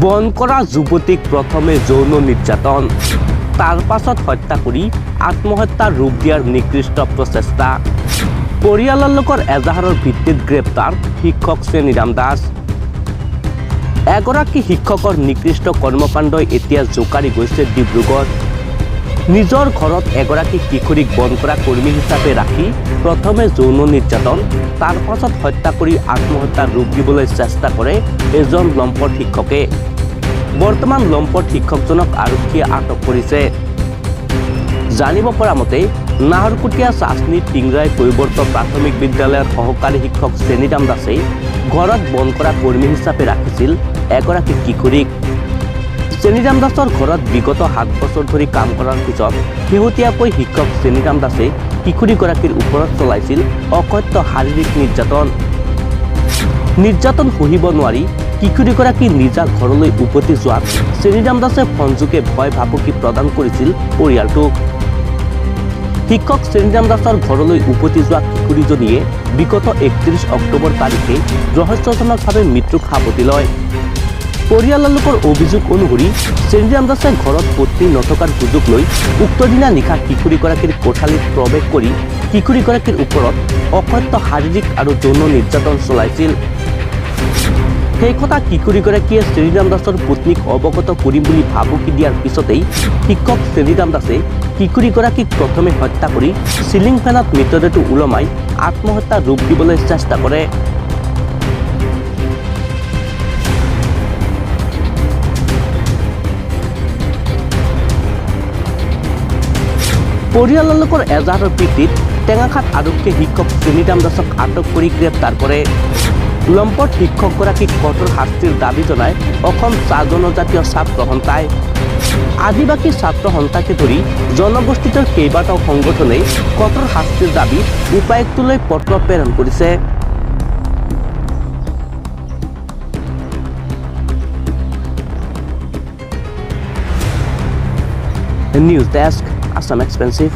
বনকৰা যুৱতীক প্ৰথমে যৌন নিৰ্যাতন, তাৰ পাছত হত্যা কৰি আত্মহত্যাৰ ৰূপ দিয়াৰ নিকৃষ্ট প্ৰচেষ্টা। পৰিয়ালৰ লোকৰ এজাহাৰৰ ভিত্তিত গ্ৰেপ্তাৰ শিক্ষক শ্ৰেণীৰাম দাস। এগৰাকী শিক্ষকৰ নিকৃষ্ট কৰ্মকাণ্ডই এতিয়া জোকাৰি গৈছে ডিব্ৰুগড়। নিজৰ ঘৰত এগৰাকী কিশোৰীক বনকৰা কৰ্মী হিচাপে ৰাখি প্ৰথমে যৌন নিৰ্যাতন, তাৰ পাছত হত্যা কৰি আত্মহত্যাৰ ৰূপ দিবলৈ চেষ্টা কৰে এজন লম্পট শিক্ষকে। বৰ্তমান লম্পট শিক্ষকজনক আৰক্ষীয়ে আটক কৰিছে। জানিব পৰা মতে নাহৰকটীয়া চাচনি টিংৰাই কৈৱৰ্ত প্ৰাথমিক বিদ্যালয়ৰ সহকাৰী শিক্ষক শ্ৰেণীৰাম দাসে ঘৰত বনকৰা কৰ্মী হিচাপে ৰাখিছিল এগৰাকী কিশোৰীক। শ্ৰেণীৰাম দাসৰ ঘৰত বিগত 7 বছৰ ধৰি কাম কৰাৰ পিছত শেহতীয়াকৈ শিক্ষক শ্ৰেণীৰাম দাসে কিশোৰীগৰাকীৰ ওপৰত চলাইছিল অকথ্য শাৰীৰিক নিৰ্যাতন সহিব নোৱাৰি কিশোৰীগৰাকী নিজা ঘৰলৈ উভতি যোৱাত শ্ৰেণীৰাম দাসে ফোনযোগে ভয় ভাবুকি প্ৰদান কৰিছিল পৰিয়ালটোক। শিক্ষক শ্ৰেণীৰাম দাসৰ ঘৰলৈ উভতি যোৱা কিশোৰীজনীয়ে বিগত 31 অক্টোবৰ তাৰিখে ৰহস্যজনকভাৱে মৃত্যুক সাৱটি লয়। পৰিয়ালৰ লোকৰ অভিযোগ অনুসৰি শ্ৰেণীৰাম দাসে ঘৰত পত্নী নথকাৰ সুযোগ লৈ উক্ত দিনা নিশা কিশোৰীগৰাকীৰ কোঠালীত প্ৰৱেশ কৰি কিশোৰীগৰাকীৰ ওপৰত অকথ্য শাৰীৰিক আৰু যৌন নিৰ্যাতন চলাইছিল। সেই কথা কিশোৰীগৰাকীয়ে শ্ৰেণীৰাম দাসৰ পত্নীক অৱগত কৰিম বুলি ভাবুকি দিয়াৰ পিছতেই শিক্ষক শ্ৰেণীৰাম দাসে কিশোৰীগৰাকীক প্ৰথমে হত্যা কৰি চিলিং ফেনত মৃতদেহটো ওলমাই আত্মহত্যাৰ ৰূপ দিবলৈ চেষ্টা কৰে। পৰিয়ালৰ লোকৰ এজাহাৰৰ ভিত্তিত টেঙাখাত আৰক্ষীয়ে শিক্ষক শ্ৰেণীৰাম দাসক আটক কৰি গ্ৰেপ্তাৰ কৰে। লম্পট শিক্ষকগৰাকীক কঠোৰ শাস্তিৰ দাবী জনাই অসম চাহ জনজাতীয় ছাত্ৰ সন্থাই, আদিবাসী ছাত্ৰ সন্থাকে ধৰি জনগোষ্ঠীটোৰ কেইবাটাও সংগঠনে কঠোৰ শাস্তিৰ দাবী উপায়ুক্তলৈ পত্ৰ প্ৰেৰণ কৰিছে। News desk, Assam Expensive।